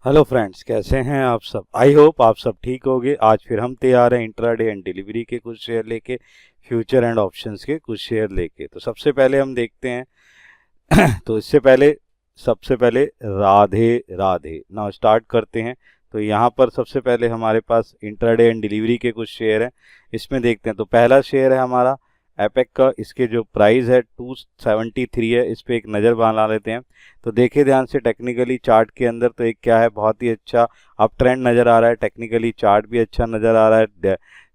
Hello friends, कैसे हैं आप सब। आई होप आप सब ठीक होंगे। आज फिर हम तैयार हैं इंट्राडे एंड डिलीवरी के कुछ शेयर लेके, फ्यूचर एंड ऑप्शंस के कुछ शेयर लेके। तो सबसे पहले हम देखते हैं तो इससे पहले सबसे पहले राधे राधे नाउ स्टार्ट करते हैं। तो यहाँ पर सबसे पहले हमारे पास इंट्राडे एंड डिलीवरी के कुछ शेयर हैं, इसमें देखते हैं। तो पहला शेयर है हमारा एपेक का। इसके जो प्राइस है 273 है। इस पे एक नज़र बना लेते हैं। तो देखिए ध्यान से टेक्निकली चार्ट के अंदर, तो एक क्या है, बहुत ही अच्छा अप ट्रेंड नज़र आ रहा है। टेक्निकली चार्ट भी अच्छा नज़र आ रहा है,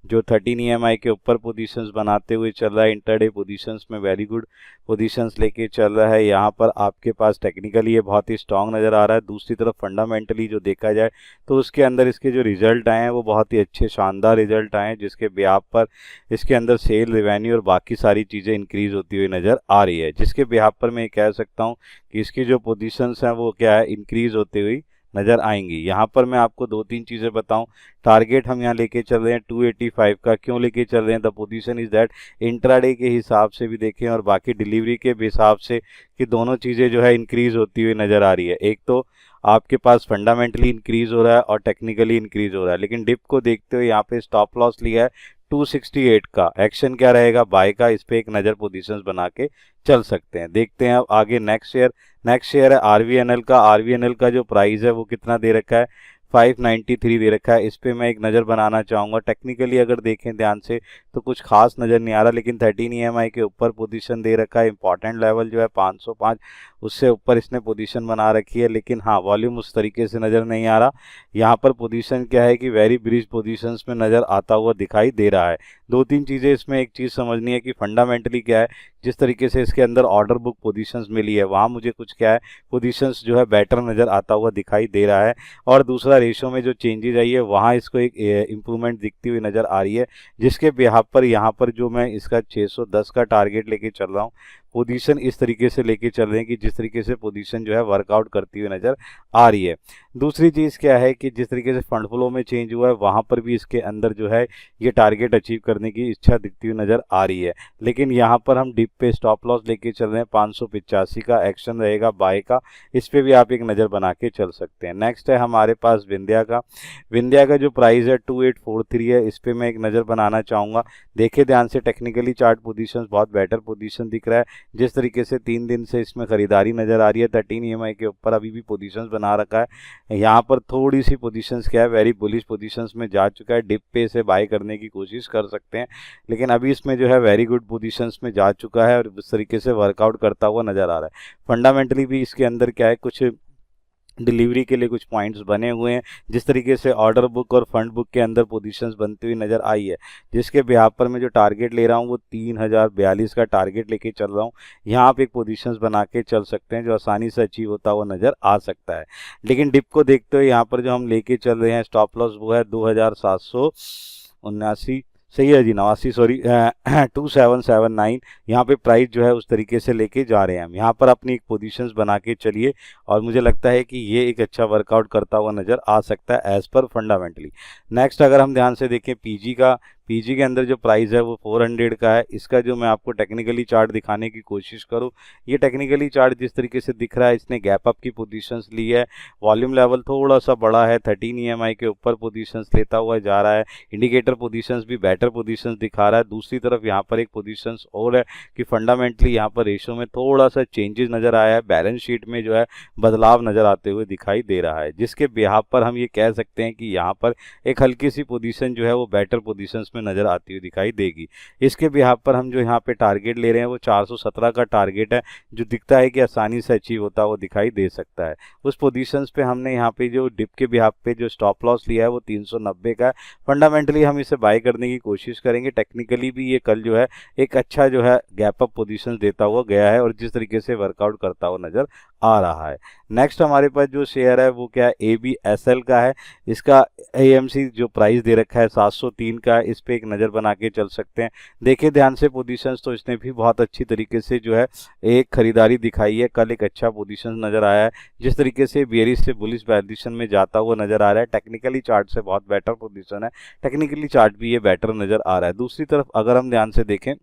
जो 13 EMI के ऊपर पोजीशंस बनाते हुए चल रहा है। इंटरडे पोजीशंस में वेरी गुड पोजीशंस लेके चल रहा है। यहाँ पर आपके पास टेक्निकली ये बहुत ही स्ट्रांग नज़र आ रहा है। दूसरी तरफ फंडामेंटली जो देखा जाए तो उसके अंदर इसके जो रिजल्ट आए हैं वो बहुत ही अच्छे शानदार रिजल्ट आए हैं, जिसके ब्याह पर इसके अंदर सेल रेवेन्यू और बाकी सारी चीज़ें इंक्रीज होती हुई नज़र आ रही है, जिसके ब्याह पर मैं कह सकता हूँ कि इसकी जो पोजीशंस हैं वो क्या है, इंक्रीज होते हुई नज़र आएंगी। यहाँ पर मैं आपको दो तीन चीज़ें बताऊं। टारगेट हम यहाँ लेके चल रहे हैं 285 का। क्यों लेके चल रहे हैं? The position is that intraday के हिसाब से भी देखें और बाकी डिलीवरी के हिसाब से, कि दोनों चीज़ें जो है इंक्रीज होती हुई नज़र आ रही है। एक तो आपके पास फंडामेंटली इंक्रीज हो रहा है और टेक्निकली इंक्रीज हो रहा है। लेकिन डिप को देखते हुए यहाँ पे स्टॉप लॉस लिया है 268 का। एक्शन क्या रहेगा? बाय का। इस पे एक नज़र पोजीशंस बना के चल सकते हैं। देखते हैं अब आगे नेक्स्ट शेयर है आरवीएनएल का। आरवीएनएल का जो प्राइस है वो कितना दे रखा है? 593 दे रखा है। इस पे मैं एक नज़र बनाना चाहूँगा। टेक्निकली अगर देखें ध्यान से तो कुछ खास नज़र नहीं आ रहा, लेकिन 13 EMI के ऊपर पोजीशन दे रखा है। इंपॉर्टेंट लेवल जो है 505, उससे ऊपर इसने पोजीशन बना रखी है। लेकिन हाँ, वॉल्यूम उस तरीके से नज़र नहीं आ रहा। यहाँ पर पोजीशन क्या है कि वेरी ब्रीज पोजीशंस में नज़र आता हुआ दिखाई दे रहा है। दो तीन चीज़ें इसमें एक चीज़ समझनी है कि फंडामेंटली क्या है, जिस तरीके से इसके अंदर ऑर्डर बुक पोजीशंस मिली है वहाँ मुझे कुछ क्या है, पोजीशंस जो है बेटर नज़र आता हुआ दिखाई दे रहा है। और दूसरा, रेशो में जो चेंजेज आई है वहाँ इसको एक इम्प्रूवमेंट दिखती हुई नज़र आ रही है, जिसके बिहाफ पर यहाँ पर जो मैं इसका 610 का टारगेट लेके चल रहा हूँ। पोजीशन इस तरीके से लेके चल रहे हैं कि जिस तरीके से पोजीशन जो है वर्कआउट करती हुई नज़र आ रही है। दूसरी चीज़ क्या है कि जिस तरीके से फंड फ्लो में चेंज हुआ है वहाँ पर भी इसके अंदर जो है ये टारगेट अचीव करने की इच्छा दिखती हुई नज़र आ रही है। लेकिन यहाँ पर हम डिप पे स्टॉप लॉस लेके चल रहे हैं 585 का। एक्शन रहेगा बाय का। इस पे भी आप एक नज़र बना के चल सकते हैं। नेक्स्ट है हमारे पास विंध्या का। विंध्या का जो प्राइस है 2843 है। इस पे मैं एक नज़र बनाना चाहूँगा। देखिए ध्यान से टेक्निकली चार्ट पोजीशंस बहुत बेटर पोजीशन दिख रहा है। जिस तरीके से 3 दिन से इसमें खरीदारी नज़र आ रही है, 13 EMI के ऊपर अभी भी पोजीशंस बना रखा है। यहाँ पर थोड़ी सी पोजीशंस क्या है, वेरी बुलिश पोजीशंस में जा चुका है। डिप पे से बाय करने की कोशिश कर सकते हैं, लेकिन अभी इसमें जो है वेरी गुड पोजीशंस में जा चुका है और इस तरीके से वर्कआउट करता हुआ नज़र आ रहा है। फंडामेंटली भी इसके अंदर क्या है, कुछ डिलीवरी के लिए कुछ पॉइंट्स बने हुए हैं। जिस तरीके से ऑर्डर बुक और फंड बुक के अंदर पोजीशंस बनती हुई नज़र आई है, जिसके बिहार पर मैं जो टारगेट ले रहा हूँ वो 3042 का टारगेट लेके चल रहा हूँ। यहाँ आप एक पोजीशंस बना के चल सकते हैं जो आसानी से अचीव होता हुआ नज़र आ सकता है। लेकिन डिप को देखते हुए यहाँ पर जो हम लेके चल रहे हैं स्टॉप लॉस वो है 2779, सही है जी, 89, सॉरी 2779। यहाँ पे प्राइस जो है उस तरीके से लेके जा रहे हैं हम। यहाँ पर अपनी एक पोजीशंस बना के चलिए और मुझे लगता है कि ये एक अच्छा वर्कआउट करता हुआ नज़र आ सकता है एज़ पर फंडामेंटली। नेक्स्ट अगर हम ध्यान से देखें पीजी का, पीजी के अंदर जो प्राइस है वो 400 का है। इसका जो मैं आपको टेक्निकली चार्ट दिखाने की कोशिश करूँ, ये टेक्निकली चार्ट जिस तरीके से दिख रहा है, इसने गैप अप की पोजीशंस ली है। वॉल्यूम लेवल थोड़ा सा बड़ा है, 13 EMI के ऊपर पोजीशंस लेता हुआ जा रहा है। इंडिकेटर पोजीशंस भी बेटर पोजीशंस दिखा रहा है। दूसरी तरफ यहाँ पर एक पोजीशंस और है कि फंडामेंटली यहाँ पर रेशो में थोड़ा सा चेंजेस नज़र आया है। बैलेंस शीट में जो है बदलाव नज़र आते हुए दिखाई दे रहा है, जिसके बिहाफ पर हम ये कह सकते हैं कि यहाँ पर एक हल्की सी पोजीशन जो है वो बेटर पोजीशंस में नज़र आती हुई दिखाई देगी। इसके बिहाफ पर हम जो यहाँ पे टारगेट ले रहे हैं वो 417 का टारगेट है, जो दिखता है कि आसानी से अचीव होता हुआ दिखाई दे सकता है। उस पोजीशंस पे हमने यहाँ पे जो डिप के बिहाफ पे जो स्टॉप लॉस लिया है वो 390 का है। फंडामेंटली हम इसे बाय करने की कोशिश करेंगे। टेक्निकली भी ये कल जो है एक अच्छा जो है गैप अप पोजीशन देता हुआ गया है और जिस तरीके से वर्कआउट करता हुआ नज़र आ रहा है। नेक्स्ट हमारे पास जो शेयर है वो क्या है, ABSL का है। इसका AMC जो प्राइस दे रखा है 703 का है। इस पे एक नज़र बना के चल सकते हैं। देखिए ध्यान से पोजीशंस, तो इसने भी बहुत अच्छी तरीके से जो है एक खरीदारी दिखाई है। कल एक अच्छा पोजीशन नज़र आया है। जिस तरीके से बेयरिश से बुलिश पोजीशन में जाता हुआ नज़र आ रहा है, टेक्निकली चार्ट से बहुत बेटर पोजीशन है। टेक्निकली चार्ट भी ये बेटर नज़र आ रहा है। दूसरी तरफ अगर हम ध्यान से देखें,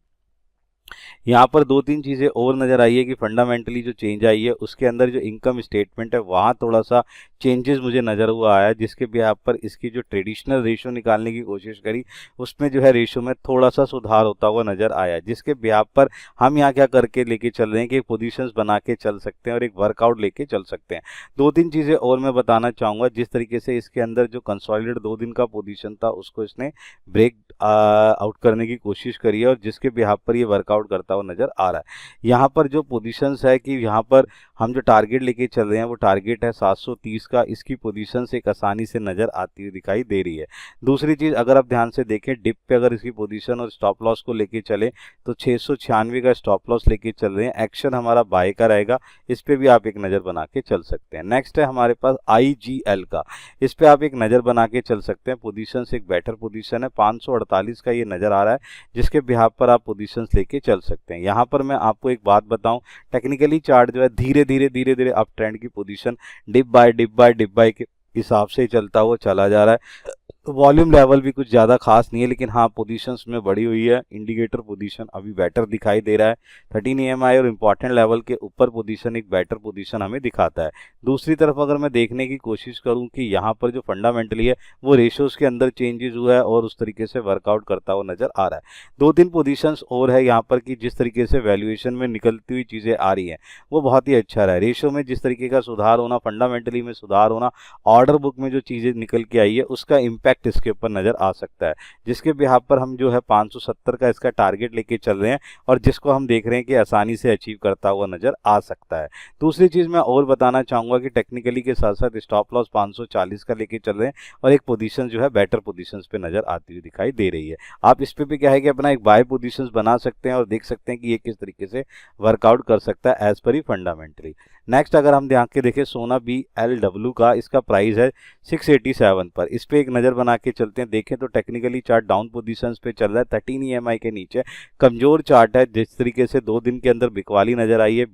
यहाँ पर दो तीन चीज़ें और नज़र आई है कि फंडामेंटली जो चेंज आई है उसके अंदर जो इनकम स्टेटमेंट है वहाँ थोड़ा सा चेंजेस मुझे नज़र हुआ आया, जिसके बिहाफ पर इसकी जो ट्रेडिशनल रेशो निकालने की कोशिश करी उसमें जो है रेशो में थोड़ा सा सुधार होता हुआ नज़र आया, जिसके बिहाफ पर हम यहाँ क्या करके लेके चल रहे हैं कि पोजीशंस बना के चल सकते हैं और एक वर्कआउट लेके चल सकते हैं। दो तीन चीज़ें और मैं बताना चाहूँगा। जिस तरीके से इसके अंदर जो कंसोलिडेट 2 दिन का पोजीशन था उसको इसने ब्रेक आउट करने की कोशिश करी है और जिसके बिहाफ पर ये वर्कआउट करता हुआ नज़र आ रहा है। यहाँ पर जो पोजीशंस है कि यहाँ पर हम जो टारगेट लेके चल रहे हैं वो टारगेट है 730 का, इसकी पोजीशंस एक आसानी से नज़र आती हुई दिखाई दे रही है। दूसरी चीज़ अगर आप ध्यान से देखें, डिप पे अगर इसकी पोजीशन और स्टॉप लॉस को लेके चले तो 696 का स्टॉप लॉस लेके चल रहे हैं। एक्शन हमारा बाय का रहेगा, इस पे भी आप एक नज़र बना के चल सकते हैं। नेक्स्ट है हमारे पास IGL का, इस पे आप एक नज़र बना के चल सकते हैं। पोजीशन एक बेटर पोजीशन है, 548 का ये नज़र आ रहा है, जिसके बिहाफ पर आप पोजीशंस लेके चल सकते हैं। यहाँ पर मैं आपको एक बात बताऊं, टेक्निकली चार्ट जो है धीरे धीरे अप ट्रेंड की पोजीशन डिप बाय के हिसाब से चलता हुआ चला जा रहा है। वॉल्यूम लेवल भी कुछ ज़्यादा खास नहीं है, लेकिन हाँ पोजीशंस में बढ़ी हुई है। इंडिकेटर पोजीशन अभी बेटर दिखाई दे रहा है, 13 EMI और इम्पॉर्टेंट लेवल के ऊपर पोजीशन एक बेटर पोजीशन हमें दिखाता है। दूसरी तरफ अगर मैं देखने की कोशिश करूं कि यहाँ पर जो फंडामेंटली है वो रेशोज़ के अंदर चेंजेस हुआ है और उस तरीके से वर्कआउट करता हुआ नज़र आ रहा है। दो तीन पोजीशंस और है यहाँ पर कि जिस तरीके से वैल्यूएशन में निकलती हुई चीज़ें आ रही हैं वो बहुत ही अच्छा रहा है। रेशो में जिस तरीके का सुधार होना, फंडामेंटली में सुधार होना, ऑर्डर बुक में जो चीज़ें निकल के आई है उसका इम्पैक्ट इसके ऊपर नज़र आ सकता है, जिसके बिहाफ पर हम जो है 570 का इसका टारगेट लेके चल रहे हैं और जिसको हम देख रहे हैं कि आसानी से अचीव करता हुआ नज़र आ सकता है। दूसरी चीज़ मैं और बताना चाहूँगा कि टेक्निकली के साथ साथ स्टॉप लॉस 540 का लेके चल रहे हैं और एक पोजीशन जो है बेटर पोजीशंस पे नज़र आती हुई दिखाई दे रही है। आप इस पे भी क्या है कि अपना एक बाय पोजीशंस बना सकते हैं और देख सकते हैं कि ये किस तरीके से वर्कआउट कर सकता है एज पर ही फंडामेंटली। नेक्स्ट अगर हम ध्यान के देखें सोना BLW का, इसका प्राइस है 687 पर, इस पे एक नज़र बना के चलते हैं। देखें तो टेक्निकली चार्ट डाउन पोजीशंस पे चल रहा है, 13 EMI के नीचे कमजोर चार्ट है। जिस तरीके से 2 दिन के अंदर बिकवाली नज़र आई है,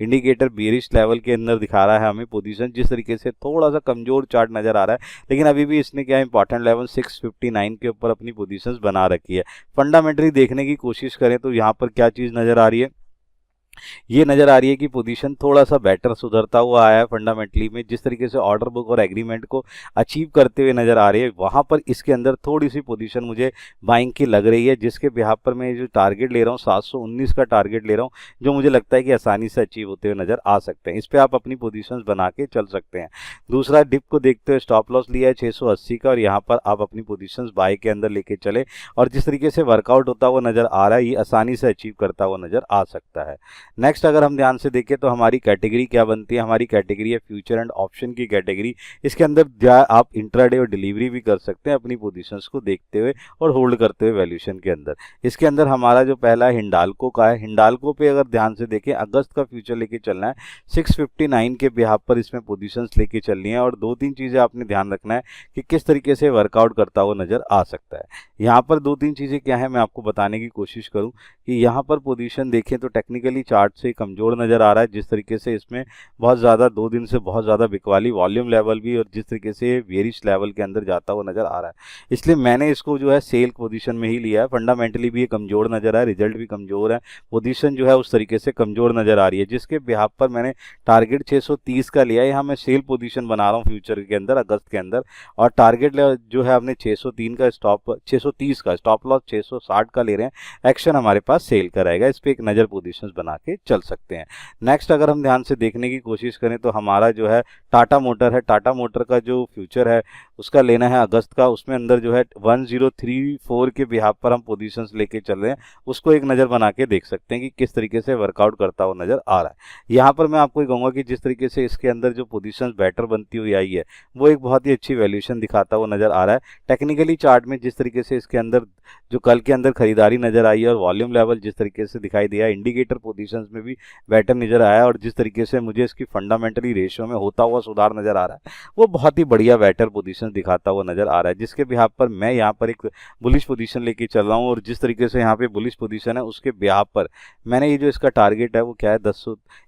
इंडिकेटर बेरिश लेवल के अंदर दिखा रहा है हमें पोजीशन, जिस तरीके से थोड़ा सा कमजोर चार्ट नज़र आ रहा है, लेकिन अभी भी इसने क्या इंपॉर्टेंट लेवल 659 के ऊपर अपनी पोजीशंस बना रखी है। फंडामेंटली देखने की कोशिश करें तो यहाँ पर क्या चीज़ नज़र आ रही है, ये नज़र आ रही है कि पोजीशन थोड़ा सा बेटर सुधरता हुआ आया है फंडामेंटली में। जिस तरीके से ऑर्डर बुक और एग्रीमेंट को अचीव करते हुए नज़र आ रही है, वहाँ पर इसके अंदर थोड़ी सी पोजीशन मुझे बाइंग की लग रही है, जिसके बिहाफ पर मैं जो टारगेट ले रहा हूँ 719 का टारगेट ले रहा हूँ, जो मुझे लगता है कि आसानी से अचीव होते हुए नज़र आ सकते हैं। इस पर आप अपनी पोजीशंस बना के चल सकते हैं। दूसरा, डिप को देखते हुए स्टॉप लॉस लिया है 680 का और यहाँ पर आप अपनी पोजीशंस बाय के अंदर लेके चले और जिस तरीके से वर्कआउट होता हुआ नज़र आ रहा है ये आसानी से अचीव करता हुआ नज़र आ सकता है। नेक्स्ट अगर हम ध्यान से देखें तो हमारी कैटेगरी क्या बनती है, हमारी कैटेगरी है फ्यूचर एंड ऑप्शन की कैटेगरी। इसके अंदर आप इंट्राडे और डिलीवरी भी कर सकते हैं अपनी पोजीशंस को देखते हुए और होल्ड करते हुए वैल्यूएशन के अंदर। इसके अंदर हमारा जो पहला हिंडाल्को का है, हिंडाल्को पे अगर ध्यान से देखें अगस्त का फ्यूचर लेके चलना है, 659 के बिहाफ पर इसमें पोजीशंस लेके चलनी है और दो तीन चीज़ें आपने ध्यान रखना है कि किस तरीके से वर्कआउट करता हुआ नज़र आ सकता है। यहाँ पर दो तीन चीज़ें क्या है मैं आपको बताने की कोशिश करूँ कि यहाँ पर पोजीशन देखें तो टेक्निकली चार्ट से कमज़ोर नज़र आ रहा है, जिस तरीके से इसमें बहुत ज़्यादा 2 दिन से बहुत ज़्यादा बिकवाली, वॉल्यूम लेवल भी और जिस तरीके से बेरिश लेवल के अंदर जाता हुआ नज़र आ रहा है, इसलिए मैंने इसको जो है सेल पोजीशन में ही लिया है। फंडामेंटली भी ये कमज़ोर नज़र आ रहा है, रिजल्ट भी कमज़ोर है, पोजीशन जो है उस तरीके से कमज़ोर नज़र आ रही है, जिसके बिहाफ पर मैंने टारगेट 630 का लिया है। यहाँ मैं सेल पोजीशन बना रहा हूँ फ्यूचर के अंदर अगस्त के अंदर और टारगेट जो है हमने 630 का स्टॉप लॉस 660 का ले रहे हैं। एक्शन हमारे पास सेल का रहेगा, इस पर एक नज़र पोजीशंस बना के चल सकते हैं। नेक्स्ट अगर हम ध्यान से देखने की कोशिश करें तो हमारा जो है टाटा मोटर है, टाटा मोटर का जो फ्यूचर है उसका लेना है अगस्त का, उसमें अंदर जो है 1034 के बिहाफ पर हम पोजीशंस लेके चल रहे हैं, उसको एक नज़र बना के देख सकते हैं कि किस तरीके से वर्कआउट करता हुआ नज़र आ रहा है। यहाँ पर मैं आपको कहूँगा कि जिस तरीके से इसके अंदर जो पोजीशंस बेटर बनती हुई आई है वो एक बहुत ही अच्छी वैल्यूएशन दिखाता हुआ नज़र आ रहा है। टेक्निकली चार्ट में जिस तरीके से इसके अंदर जो कल के अंदर खरीदारी नज़र आई है और वॉल्यूम लेवल जिस तरीके से दिखाई दिया, इंडिकेटर पोजीशंस में भी बेटर नज़र आया और जिस तरीके से मुझे इसकी फंडामेंटली रेशियो में होता हुआ सुधार नज़र आ रहा है वो बहुत ही बढ़िया बेटर पोजीशन दिखाता हुआ नजर आ रहा है, जिसके बिहाफ पर मैं यहाँ पर एक बुलिश पोजीशन लेके चल रहा हूँ। और जिस तरीके से यहाँ पे बुलिश पोजीशन है उसके बिहाफ पर मैंने ये जो इसका टारगेट है वो क्या है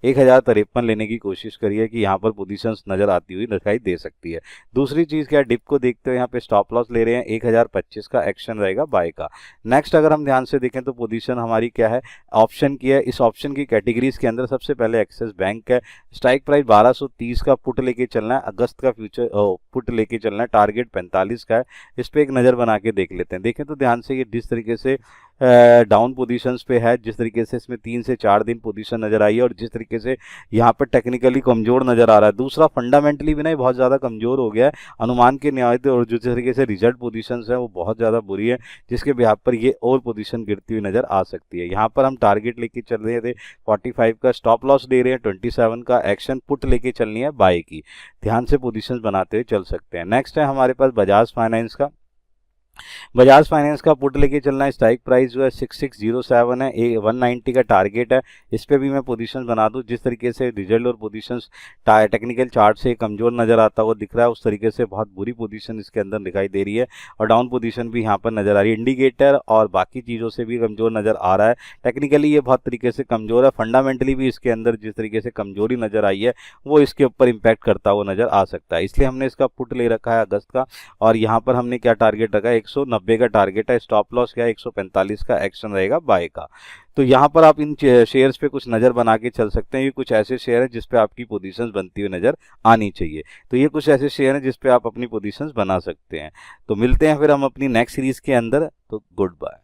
1053 लेने की कोशिश करी है कि यहाँ पर पोजीशंस नजर आती हुई दिखाई दे सकती है। दूसरी चीज क्या है, डिप को देखते हुए यहाँ पे स्टॉप लॉस ले रहे हैं, 1025 का एक्शन रहेगा बाय का। नेक्स्ट अगर हम ध्यान से देखें तो पोजीशन हमारी क्या है, ऑप्शन की है। इस ऑप्शन की कैटेगरीज के अंदर सबसे पहले एक्सिस बैंक है, स्ट्राइक प्राइस 1230 का पुट लेके चलना है, अगस्त का फ्यूचर पुट लेके चलना है, टारगेट 45 का है। इस पे एक नज़र बना के देख लेते हैं। देखें तो ध्यान से ये जिस तरीके से डाउन पोजीशंस पे है, जिस तरीके से इसमें 3 से 4 दिन पोजीशन नजर आई है और जिस तरीके से यहाँ पर टेक्निकली कमजोर नजर आ रहा है। दूसरा फंडामेंटली भी नहीं बहुत ज़्यादा कमजोर हो गया है अनुमान के न्यायते, और जिस तरीके से रिजल्ट पोजीशंस है वो बहुत ज़्यादा बुरी है, जिसके बिहाफ पर ये और पोजीशन गिरती हुई नजर आ सकती है। यहाँ पर हम टारगेट लेके चल रहे थे 45 का, स्टॉप लॉस ले रहे हैं 27 का, एक्शन पुट लेके चलनी है बाय की। ध्यान से पोजीशंस बनाते हुए चल सकते हैं। नेक्स्ट है हमारे पास बजाज फाइनेंस का। बजाज फाइनेंस का पुट लेके चलना है, स्ट्राइक प्राइस जो है 6607 है, 190 का टारगेट है। इस पे भी मैं पोजीशन बना दूं, जिस तरीके से रिजल्ट और पोजीशंस टेक्निकल चार्ट से कमजोर नजर आता हुआ दिख रहा है, उस तरीके से बहुत बुरी पोजीशन इसके अंदर दिखाई दे रही है और डाउन पोजीशन भी यहाँ पर नजर आ रही है। इंडिकेटर और बाकी चीज़ों से भी कमजोर नजर आ रहा है। टेक्निकली ये बहुत तरीके से कमजोर है, फंडामेंटली भी इसके अंदर जिस तरीके से कमजोरी नजर आई है वो इसके ऊपर इम्पैक्ट करता हुआ नजर आ सकता है। इसलिए हमने इसका पुट ले रखा है अगस्त का, और यहाँ पर हमने क्या टारगेट रखा है, 190 का टारगेट है, स्टॉप लॉस क्या है 145 का, एक्शन रहेगा बाय का। तो यहाँ पर आप इन शेयर्स पे कुछ नज़र बना के चल सकते हैं। ये कुछ ऐसे शेयर हैं जिस पे आपकी पोजीशंस बनती हुई नज़र आनी चाहिए। तो ये कुछ ऐसे शेयर हैं जिस पे आप अपनी पोजीशंस बना सकते हैं। तो मिलते हैं फिर हम अपनी नेक्स्ट सीरीज के अंदर। तो गुड बाय।